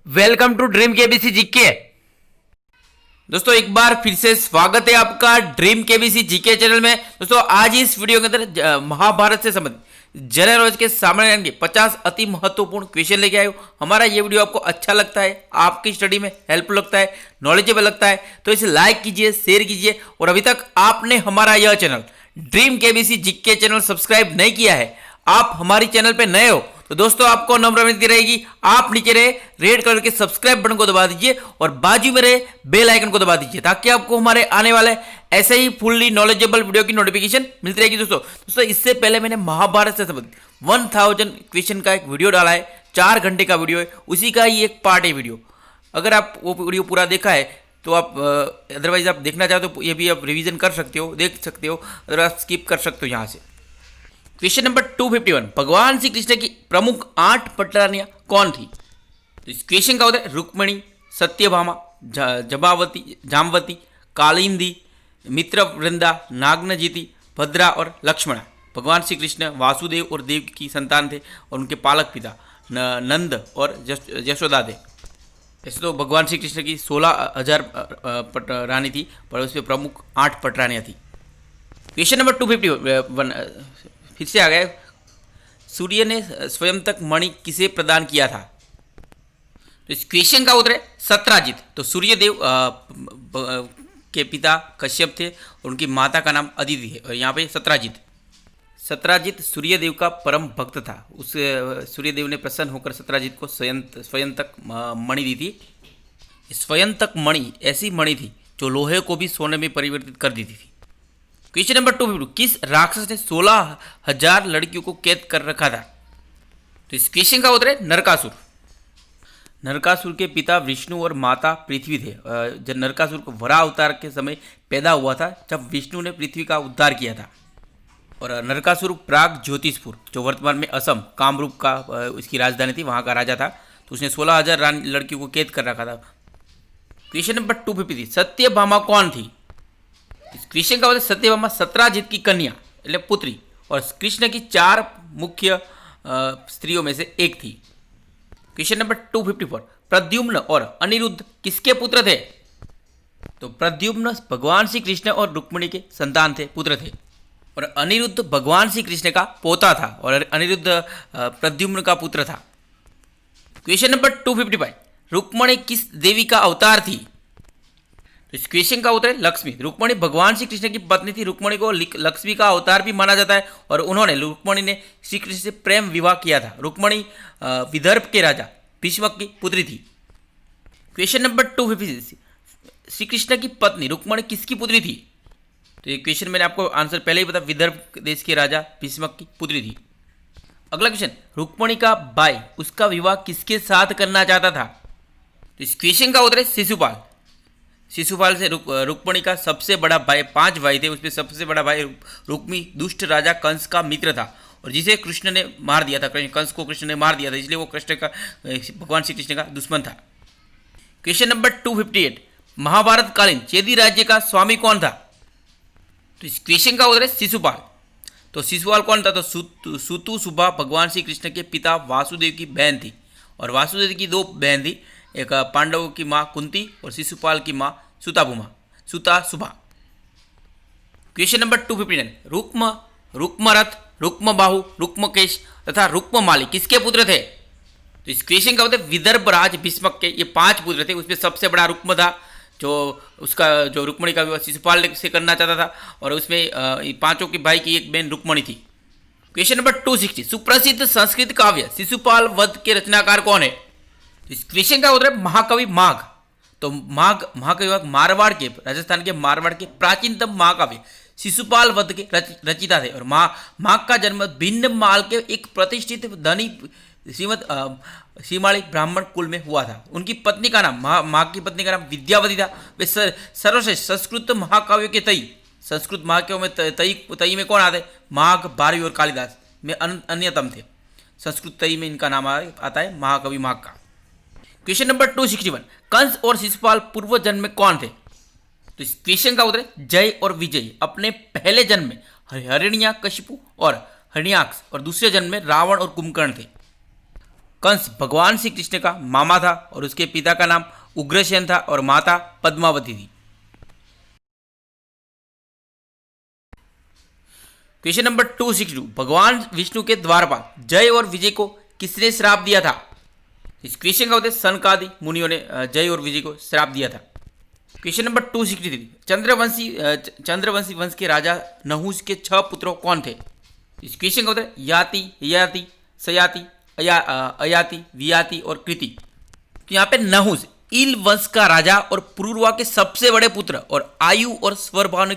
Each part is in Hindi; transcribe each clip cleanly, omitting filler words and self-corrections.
Welcome to dream KBC GK. दोस्तों एक बार फिर से स्वागत है आपका ड्रीम केबीसी जीके चैनल में। दोस्तों आज इस वीडियो के अंदर महाभारत से संबंधित जनरल नॉलेज के सामान्य ज्ञान के 50 अति महत्वपूर्ण क्वेश्चन लेके आए हो। हमारा ये वीडियो आपको अच्छा लगता है, आपकी स्टडी में हेल्पफुल लगता है, नॉलेजेबल लगता है तो इसे लाइक कीजिए, शेयर कीजिए। और अभी तक आपने हमारा यह channel dream KBC GK channel subscribe नहीं किया है, आप हमारी चैनल पे नए हो तो दोस्तों आपको नम्र विनती रहेगी, आप नीचे रहे रेड कलर के सब्सक्राइब बटन को दबा दीजिए और बाजू में रहे बेल आइकन को दबा दीजिए ताकि आपको हमारे आने वाले ऐसे ही फुल्ली नॉलेजेबल वीडियो की नोटिफिकेशन मिलती रहेगी। दोस्तों इससे पहले मैंने महाभारत से संबंधित 1000 क्वेश्चन का एक वीडियो डाला है, 4 घंटे का वीडियो है, उसी का ही एक पार्ट है वीडियो। अगर आप वो वीडियो पूरा देखा है तो आप अदरवाइज आप देखना चाहते हो तो ये भी आप रिविजन कर सकते हो, देख सकते हो, अगर आप स्किप कर सकते हो यहाँ से। क्वेश्चन नंबर 251, भगवान श्री कृष्ण की प्रमुख 8 पटरानियां कौन थी? तो इस क्वेश्चन का उत्तर है रुक्मिणी, सत्यभामा, जामवती, कालिंदी, मित्रवृंदा, नागनजीति, भद्रा और लक्ष्मणा। भगवान श्री कृष्ण वासुदेव और देव की संतान थे और उनके पालक पिता नंद और यशोदा थे। ऐसे तो भगवान श्री कृष्ण की 16,000 पटरानी थी पर उसमें प्रमुख 8 पटरानियां थी। क्वेश्चन नंबर 251 फिर से आ गए, सूर्य ने स्वयं तक मणि किसे प्रदान किया था? तो इस क्वेश्चन का उत्तर है सत्राजित। तो सूर्यदेव के पिता कश्यप थे और उनकी माता का नाम अदिति है और यहाँ पे सत्राजित सूर्यदेव का परम भक्त था। उस सूर्यदेव ने प्रसन्न होकर सत्राजित को स्वयं तक मणि दी थी। स्वयं तक मणि ऐसी मणि थी जो लोहे को भी सोने में परिवर्तित कर देती थी। क्वेश्चन नंबर 252, किस राक्षस ने 16,000 लड़कियों को कैद कर रखा था? तो इस क्वेश्चन का उत्तर है नरकासुर। नरकासुर के पिता विष्णु और माता पृथ्वी थे। जब नरकासुर को वराह अवतार के समय पैदा हुआ था जब विष्णु ने पृथ्वी का उद्धार किया था। और नरकासुर प्राग ज्योतिषपुर जो वर्तमान में असम कामरूप का उसकी राजधानी थी वहाँ का राजा था, तो उसने 16,000 लड़कियों को कैद कर रखा था। क्वेश्चन नंबर 253, सत्यभामा कौन थी? इस क्वेश्चन का मतलब सत्यभामा सत्राजित की कन्या એટલે पुत्री और कृष्ण की 4 मुख्य स्त्रियों में से एक थी। क्वेश्चन नंबर 254, प्रद्युम्न और अनिरुद्ध किसके पुत्र थे? तो प्रद्युम्न भगवान श्री कृष्ण और रुक्मिणी के संतान थे, पुत्र थे, और अनिरुद्ध भगवान श्री कृष्ण का पोता था और अनिरुद्ध प्रद्युम्न का पुत्र था। क्वेश्चन नंबर 255, रुक्मिणी किस देवी का अवतार थी? इस क्वेश्चन का उत्तर है लक्ष्मी। रुक्मिणी भगवान श्री कृष्ण की पत्नी थी। रुक्मिणी को लक्ष्मी का अवतार भी माना जाता है और रुक्मिणी ने श्री कृष्ण से प्रेम विवाह किया था। रुक्मिणी विदर्भ के राजा भीष्मक की पुत्री थी। क्वेश्चन नंबर 256, श्री कृष्ण की पत्नी रुक्मिणी किसकी पुत्री थी? तो ये क्वेश्चन मैंने आपको आंसर पहले ही बताया, विदर्भ देश के राजा भीष्मक की पुत्री थी। अगला क्वेश्चन, रुक्मिणी का भाई उसका विवाह किसके साथ करना चाहता था? तो इस क्वेश्चन का उत्तर है शिशुपाल। शिशुपाल से रुक्मिणी का सबसे बड़ा भाई, 5 भाई थे, उसमें सबसे बड़ा भाई रुक्मी दुष्ट राजा कंस का मित्र था और जिसे कृष्ण ने मार दिया था। कंस को कृष्ण ने मार दिया था, इसलिए वो कृष्ण का भगवान श्री कृष्ण का दुश्मन था। क्वेश्चन नंबर 258, महाभारत कालीन चेदी राज्य का स्वामी कौन था? तो इस क्वेश्चन का उत्तर है शिशुपाल। तो शिशुपाल कौन था? तो सुतु सुभा भगवान श्री कृष्ण के पिता वासुदेव की बहन थी और वासुदेव की 2 बहन थी, एक पांडवों की माँ कुंती और शिशुपाल की माँ सुता सुभा। क्वेश्चन नंबर 259, रुक्मरथ, रुक्मबाहु, रुक्मकेश तथा रुक्ममाली किसके पुत्र थे? तो इस क्वेश्चन का मतलब विदर्भ राज भीष्मक के ये 5 पुत्र थे, उसमें सबसे बड़ा रुक्म था जो रुक्मिणी का विवाह शिशुपाल से करना चाहता था और उसमें 5 के भाई की एक बहन रुक्मिणी थी। क्वेश्चन नंबर 260, सुप्रसिद्ध संस्कृत काव्य शिशुपाल वध के रचनाकार कौन है? इस क्वेश्चन का उत्तर है महाकवि माघ। तो महाकवि मारवाड़ के, राजस्थान के मारवाड़ के प्राचीनतम महाकाव्य शिशुपाल वध के रचिता थे और माघ का जन्म भिन्न माल के एक प्रतिष्ठित धनी श्रीमद सीमाड़ी ब्राह्मण कुल में हुआ था। उनकी पत्नी का नाम माघ की पत्नी का नाम विद्यावती था। वे सर्वश्रेष्ठ संस्कृत महाकाव्यों के संस्कृत महाकाव्यों में तई में कौन आते? माघ, भारवी और कालिदास में अन्यतम थे। संस्कृत तई में इनका नाम आता है महाकवि माघ का। क्वेश्चन नंबर 261, कंस और शिशुपाल पूर्व जन्म में कौन थे? तो इस क्वेश्चन का उत्तर है जय और विजय। अपने पहले जन्म में हिरण्याकशिपु और हरिण्याक्ष और दूसरे जन्म में रावण और कुंभकर्ण थे। कंस भगवान श्री कृष्ण का मामा था और उसके पिता का नाम उग्रसेन था और माता पद्मावती थी। क्वेश्चन नंबर 262, भगवान विष्णु के द्वारपाल जय और विजय को किसने श्राप दिया था? इस क्वेश्चन का उत्तर सनकादि मुनियों ने जय और विजय को श्राप दिया था। क्वेश्चन नंबर 263, चंद्रवंशी वंश के राजा नहुष के 6 पुत्रों कौन थे? इस क्वेश्चन का उत्तर याति, ययाति, सयाति, अयाति, वियाति और कृति। तो यहाँ पे नहुष ईल वंश का राजा और पुरुरवा के सबसे बड़े पुत्र और आयु और स्वरभानु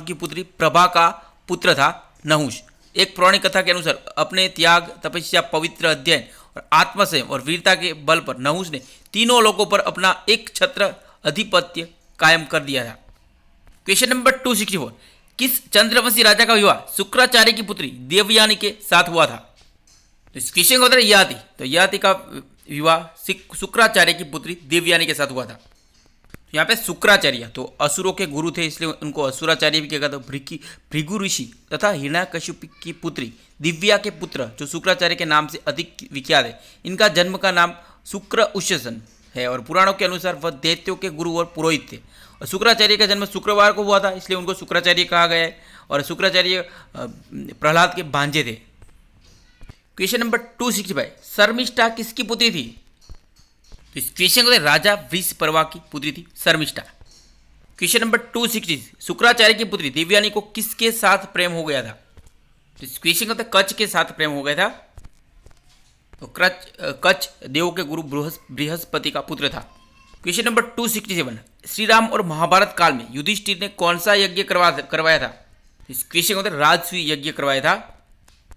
की पुत्री प्रभा का पुत्र था नहुष। एक पौराणिक कथा के अनुसार अपने त्याग, तपस्या, पवित्र अध्ययन और आत्मसंयम और वीरता के बल पर नहुष ने तीनों लोगों पर अपना एक छत्र अधिपत्य कायम कर दिया था। क्वेश्चन नंबर 264, किस चंद्रवंशी राजा का विवाह शुक्राचार्य की पुत्री देवयानी के साथ हुआ था? तो इस क्वेश्चन का उत्तर ययाति। तो ययाति का विवाह शुक्राचार्य की पुत्री देवयानी के साथ हुआ था। यहाँ पे शुक्राचार्य तो असुरों के गुरु थे, इसलिए उनको असुराचार्य भी कहा था। भृगु ऋषि तथा हिरण्यकशिप की पुत्री दिव्या के पुत्र जो शुक्राचार्य के नाम से अधिक विख्यात है, इनका जन्म का नाम शुक्र उष्यसन है और पुराणों के अनुसार वह दैत्यों के गुरु और पुरोहित थे। और शुक्राचार्य का जन्म शुक्रवार को हुआ था, इसलिए उनको शुक्राचार्य कहा गया है। और शुक्राचार्य प्रहलाद के भांजे थे। क्वेश्चन नंबर 265, शर्मिष्ठा किसकी पुत्री थी? तो इस क्वेश्चन को राजा वृषपर्वा की पुत्री थी शर्मिष्ठा। क्वेश्चन नंबर 260, शुक्राचार्य की पुत्री देवयानी को किसके साथ प्रेम हो गया था? तो इस क्वेश्चन को कच्छ के साथ प्रेम हो गया था। तो कच्छ देव के गुरु बृहस्पति का पुत्र था। क्वेश्चन नंबर 267, श्री राम और महाभारत काल में युधिष्ठिर ने कौन सा यज्ञ करवाया था? इस क्वेश्चन को राजसूय यज्ञ करवाया था।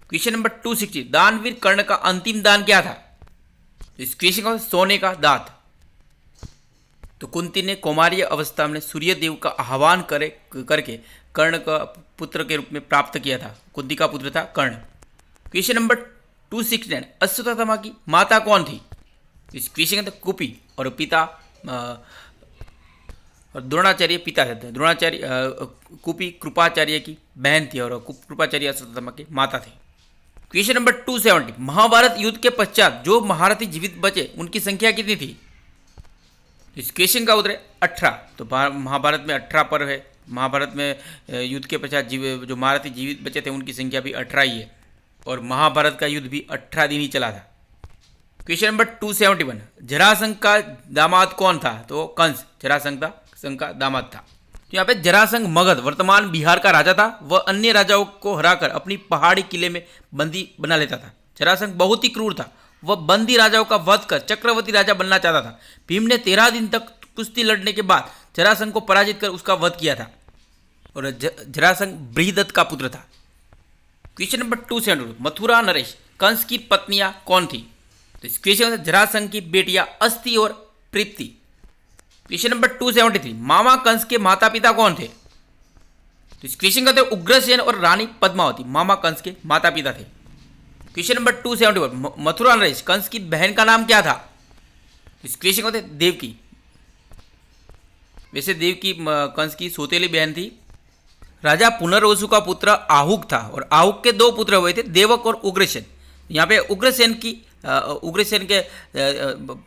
क्वेश्चन नंबर 260, दानवीर कर्ण का अंतिम दान क्या था? इस क्वेश्चन का सोने का दांत। तो कुंती ने कौमार्य अवस्था में सूर्य देव का आह्वान करके कर्ण का पुत्र के रूप में प्राप्त किया था। कुंती का पुत्र था कर्ण। क्वेश्चन नंबर 269, अश्वत्थामा की माता कौन थी? इस क्वेश्चन का कुपी और पिता और द्रोणाचार्य पिता थे। द्रोणाचार्य कुपी कृपाचार्य की बहन थी और कृपाचार्य अश्वत्थामा के माता थे। क्वेश्चन नंबर 270, महाभारत युद्ध के पश्चात जो महारथी जीवित बचे उनकी संख्या कितनी थी? इस क्वेश्चन का उत्तर 18। तो महाभारत में 18 पर्व है। महाभारत में युद्ध के पश्चात जो महारथी जीवित बचे थे उनकी संख्या भी 18 ही है और महाभारत का युद्ध भी 18 दिन ही चला था। क्वेश्चन नंबर 271, जरासंध का दामाद कौन था? तो कंस जरासंध का दामाद था। तो यहाँ पे जरासंध मगध वर्तमान बिहार का राजा था। वह अन्य राजाओं को हराकर अपनी पहाड़ी किले में बंदी बना लेता था। जरासंध बहुत ही क्रूर था। वह बंदी राजाओं का वध कर चक्रवर्ती राजा बनना चाहता था। भीम ने 13 दिन तक कुश्ती लड़ने के बाद जरासंध को पराजित कर उसका वध किया था और जरासंध बृहदत्त का पुत्र था। क्वेश्चन नंबर 272, मथुरा नरेश कंस की पत्नियां कौन थी? तो इस क्वेश्चन में जरासंध की बेटियां अस्ति और प्रीति। क्वेश्चन नंबर 273, मामा कंस के माता पिता कौन थे? तो इस क्वेश्चन का उत्तर उग्रसेन और रानी पद्मावती मामा कंस के माता पिता थे। क्वेश्चन नंबर 271, मथुरा नरेश कंस की बहन का नाम क्या था? इस क्वेश्चन का उत्तर देवकी। वैसे देवकी कंस की सौतेली बहन थी। राजा पुनर्वसु का पुत्र आहुक था और आहुक के 2 पुत्र हुए थे, देवक और उग्रसेन। यहाँ पे उग्रसेन के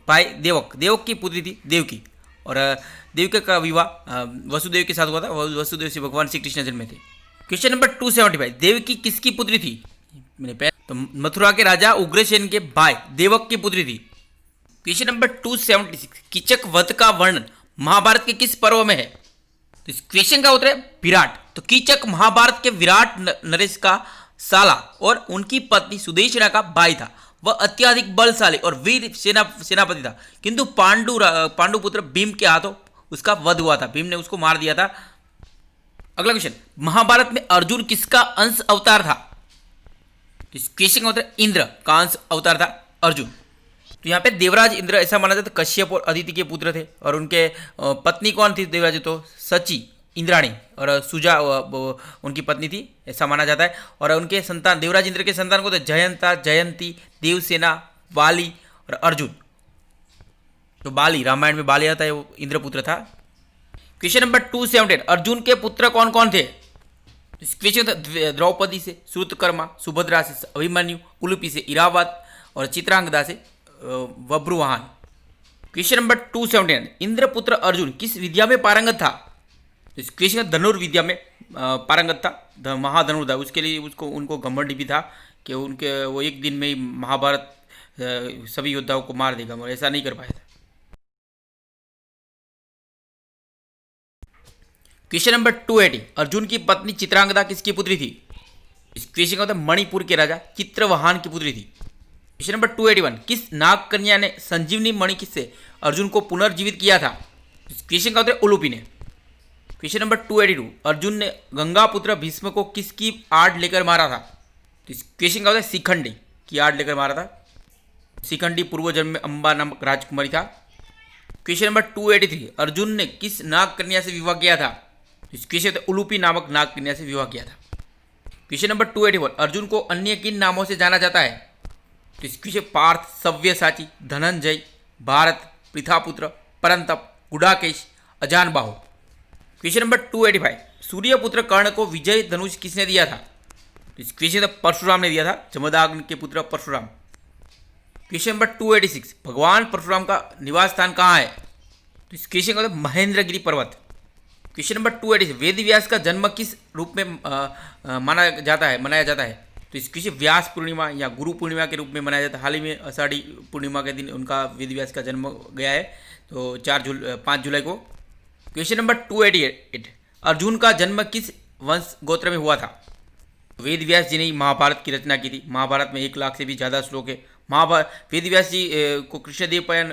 भाई देवक की पुत्री थी देवकी और देवकी का विवाह वसुदेव के साथ हुआ था। वसुदेव से भगवान श्री कृष्ण जन्मे थे। क्वेश्चन नंबर 275, देवकी किसकी पुत्री थी? तो मथुरा के राजा उग्रसेन के भाई देवक की पुत्री थी। क्वेश्चन नंबर 276, कीचक वध का वर्णन महाभारत के किस पर्व में है? तो इस क्वेश्चन का उत्तर है विराट। तो कीचक महाभारत के विराट नरेश का साला और उनकी पत्नी सुदेशना का भाई था। वह अत्यधिक बलशाली और वीर सेनापति था, किंतु पांडु पुत्र भीम के हाथों उसका वध हुआ था। भीम ने उसको मार दिया था। अगला क्वेश्चन, महाभारत में अर्जुन किसका अंश अवतार था? इस क्वेश्चन का उत्तर इंद्र का अंश अवतार था अर्जुन। तो यहाँ पे देवराज इंद्र ऐसा माना जाता है कश्यप और अदिति के पुत्र थे और उनके पत्नी कौन थी देवराज? तो सची इंद्राणी और सुजा उनकी पत्नी थी, ऐसा माना जाता है। और उनके संतान देवराज इंद्र के संतान को तो जयंता, जयंती, देवसेना, बाली और अर्जुन। तो बाली रामायण में बाली आता है, वो इंद्रपुत्र था। क्वेश्चन नंबर 278, अर्जुन के पुत्र कौन कौन थे? क्वेश्चन था द्रौपदी से श्रुतकर्मा, सुभद्रा से अभिमन्यु, उलूपी से इरावत और चित्रांगदा से बब्रुवाहन। क्वेश्चन नंबर 279, इंद्रपुत्र अर्जुन किस विद्या में पारंगत था? तो इस क्वेश्चन धनुर्विद्या में पारंगत था, महाधनुर्धा। उसके लिए उनको घमंड भी था कि वो एक दिन में ही महाभारत सभी योद्धाओं को मार देगा, मगर ऐसा नहीं कर पाया था। क्वेश्चन नंबर 280, अर्जुन की पत्नी चित्रांगदा किसकी पुत्री थी? इस क्वेश्चन का मतलब मणिपुर के राजा चित्रवाहन की पुत्री थी। क्वेश्चन नंबर 281, किस नाग कन्या ने संजीवनी मणि किससे अर्जुन को पुनर्जीवित किया था? इस क्वेश्चन का मतलब उलूपी ने। क्वेश्चन नंबर 282, अर्जुन ने गंगापुत्र भीष्म को किसकी आड़ लेकर मारा था? तो इस क्वेश्चन का मतलब शिखंडी की आड़ लेकर मारा था। शिखंडी पूर्व जन्म में अंबा नामक राजकुमारी था। क्वेश्चन नंबर 283, अर्जुन ने किस नाग कन्या से विवाह किया था? इस क्वेश्चन उलूपी नामक नाग कन्या से विवाह किया था। क्वेश्चन नंबर 281, अर्जुन को अन्य किन नामों से जाना जाता है? तो इस क्वेश्चन पार्थ, सव्यसाची, धनंजय, भारत, पृथापुत्र, परंतप, गुडाकेश, अजानबाहु। क्वेश्चन नंबर 285, सूर्यपुत्र कर्ण को विजय धनुष किसने दिया था? तो इस क्वेश्चन परशुराम ने दिया था, जमदाग्नि के पुत्र परशुराम। क्वेश्चन नंबर 286, भगवान परशुराम का निवास स्थान कहाँ है? तो इस क्वेश्चन का महेंद्रगिरी पर्वत। क्वेश्चन नंबर 286, वेद व्यास का जन्म किस रूप में मनाया जाता है? तो इस क्वेश्चन व्यास पूर्णिमा या गुरु पूर्णिमा के रूप में मनाया जाता है। हाल ही में आषाढ़ी पूर्णिमा के दिन उनका वेद व्यास का जन्म गया है, तो 5 जुलाई को। क्वेश्चन नंबर 288, अर्जुन का जन्म किस वंश गोत्र में हुआ था? वेद व्यास जी ने महाभारत की रचना की थी। महाभारत में 1 लाख से भी ज़्यादा श्लोक है। वेद व्यास जी को कृष्णदेवपायन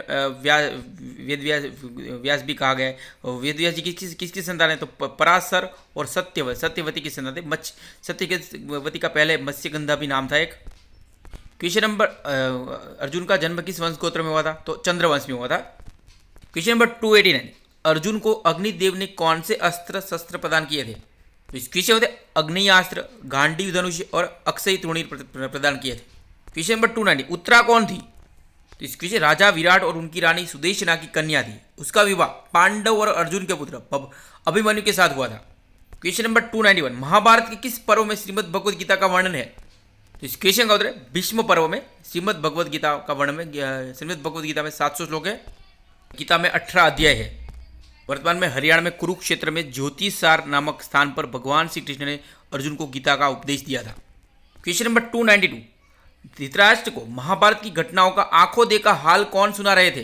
व्यास भी कहा गया है। और वेद व्यास जी किसकी संतान है? तो पराशर और सत्यवती की संतान थे। सत्यवती का पहले मत्स्यगंधा भी नाम था एक। क्वेश्चन नंबर, अर्जुन का जन्म किस वंश गोत्र में हुआ था? तो चंद्रवंश में हुआ था। क्वेश्चन नंबर 289, अर्जुन को अग्निदेव ने कौन से अस्त्र शस्त्र प्रदान किए थे? तो इस क्वेश्चन होते अग्नियास्त्र, गांडीव धनुष और अक्षय तृणीर प्रदान किए थे। क्वेश्चन नंबर 290, उत्तरा कौन थी? तो इस क्वेश्चन राजा विराट और उनकी रानी सुदेशना की कन्या थी। उसका विवाह पांडव और अर्जुन के पुत्र अभिमन्यु के साथ हुआ था। क्वेश्चन नंबर 291, महाभारत के किस पर्व में श्रीमद् भगवद गीता का वर्णन है? तो इस क्वेश्चन का उत्तर है भीष्म पर्व में श्रीमद् भगवद गीता का वर्णन है। श्रीमद् भगवद गीता में 700 श्लोक है। गीता में 18 अध्याय है। वर्तमान में हरियाणा में कुरुक्षेत्र में ज्योतिषार नामक स्थान पर भगवान श्री कृष्ण ने अर्जुन को गीता का उपदेश दिया था। क्वेश्चन नंबर 292, धृतराष्ट्र को महाभारत की घटनाओं का आंखों देखा हाल कौन सुना रहे थे?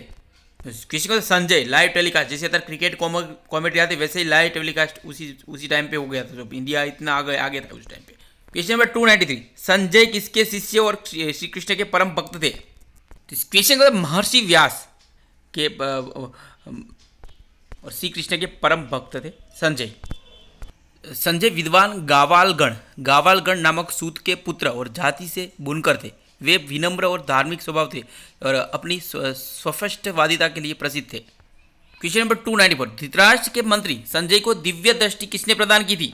क्वेश्चन का संजय, लाइव टेलीकास्ट। जैसे अगर क्रिकेट कॉमेंट्री आते वैसे ही लाइव टेलीकास्ट उसी टाइम पे हो गया था, जब इंडिया इतना आगे था उस टाइम पे। क्वेश्चन नंबर 293, संजय किसके शिष्य और श्री कृष्ण के परम भक्त थे? तो इस क्वेश्चन का महर्षि व्यास के और श्री कृष्ण के परम भक्त थे संजय विद्वान गावालगण नामक सूत के पुत्र और जाति से बुनकर थे। वे विनम्र और धार्मिक स्वभाव थे और अपनी स्पष्टवादिता के लिए प्रसिद्ध थे। क्वेश्चन नंबर 294, धृतराष्ट्र के मंत्री संजय को दिव्य दृष्टि किसने प्रदान की थी?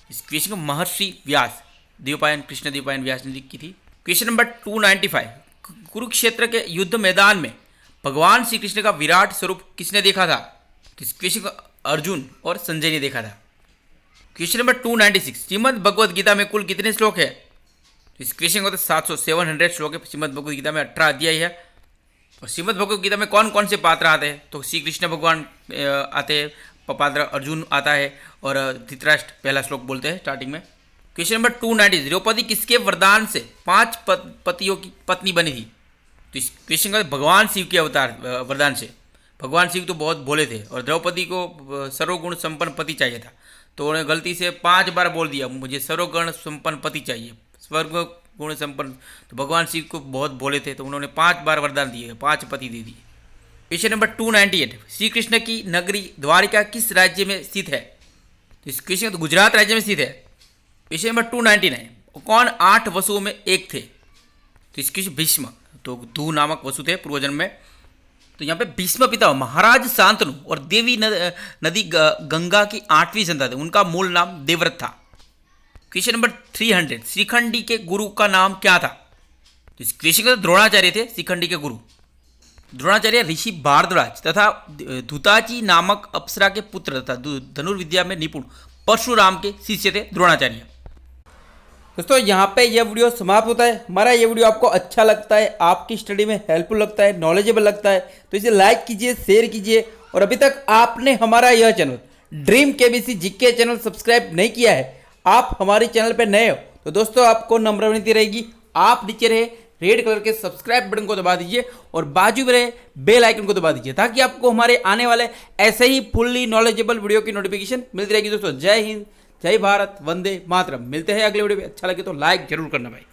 इस क्वेश्चन को महर्षि व्यास कृष्ण देवपायन व्यास ने की थी। क्वेश्चन नंबर 295, कुरुक्षेत्र के युद्ध मैदान में भगवान श्री कृष्ण का विराट स्वरूप किसने देखा था? तो इस क्वेश्चन को अर्जुन और संजय ने देखा था। क्वेश्चन नंबर 296, श्रीमद् भगवद गीता में कुल कितने श्लोक है? तो इस क्वेश्चन को 700 श्लोक है। श्रीमद् भगवद गीता में 18 अध्याय है। और श्रीमद् भगवद गीता में कौन कौन से पात्र आते हैं? तो श्री कृष्ण भगवान आते हैं, पात्र अर्जुन आता है और धृतराष्ट्र पहला श्लोक बोलते हैं स्टार्टिंग में। क्वेश्चन नंबर 290, द्रौपदी किसके वरदान से 5 पतियों की पत्नी बनी थी? तो इस क्वेश्चन का भगवान शिव के अवतार वरदान से। भगवान शिव तो बहुत भोले थे और द्रौपदी को सर्वगुण संपन्न पति चाहिए था, तो उन्हें गलती से 5 बार बोल दिया मुझे सर्वगुण संपन्न पति चाहिए, स्वर्ग गुण संपन्न। तो भगवान शिव को बहुत भोले थे, तो उन्होंने 5 बार वरदान दिए, 5 पति दे दिए। क्वेश्चन नंबर 298, श्री कृष्ण की नगरी द्वारिका किस राज्य में स्थित है? तो इस क्वेश्चन तो गुजरात राज्य में स्थित है। क्वेश्चन नंबर 299, कौन 8 वसुओं में एक थे? तो इस क्वेश्चन भीष्म, तो धू नामक वसु थे पूर्वजन्म में। तो यहाँ पे भीष्म पिता महाराज शांतनु और देवी नदी गंगा की 8वीं संतान थे। उनका मूल नाम देवव्रत था। क्वेश्चन नंबर 300, श्रीखंडी के गुरु का नाम क्या था? तो इस क्वेश्चन का द्रोणाचार्य थे श्रीखंडी के गुरु। द्रोणाचार्य ऋषि भारद्वाज तथा धुताची नामक अप्सरा के पुत्र तथा धनुर्विद्या में निपुण परशुराम के शिष्य थे द्रोणाचार्य। दोस्तों यहाँ पे यह वीडियो समाप्त होता है। हमारा ये वीडियो आपको अच्छा लगता है, आपकी स्टडी में हेल्पफुल लगता है, नॉलेजेबल लगता है तो इसे लाइक कीजिए, शेयर कीजिए। और अभी तक आपने हमारा यह channel dream KBC GK channel subscribe नहीं किया है, आप हमारे चैनल पर नए हो तो दोस्तों आपको नम्र विनती रहेगी, आप नीचे रहे रेड कलर के सब्सक्राइब बटन को दबा दीजिए और बाजू में रहे बेल आइकन को दबा दीजिए ताकि आपको हमारे आने वाले ऐसे ही फुल्ली नॉलेजेबल वीडियो की नोटिफिकेशन मिलती रहेगी। दोस्तों जय हिंद, जय भारत, वंदे मातरम। मिलते हैं अगले वीडियो में। अच्छा लगे तो लाइक जरूर करना भाई।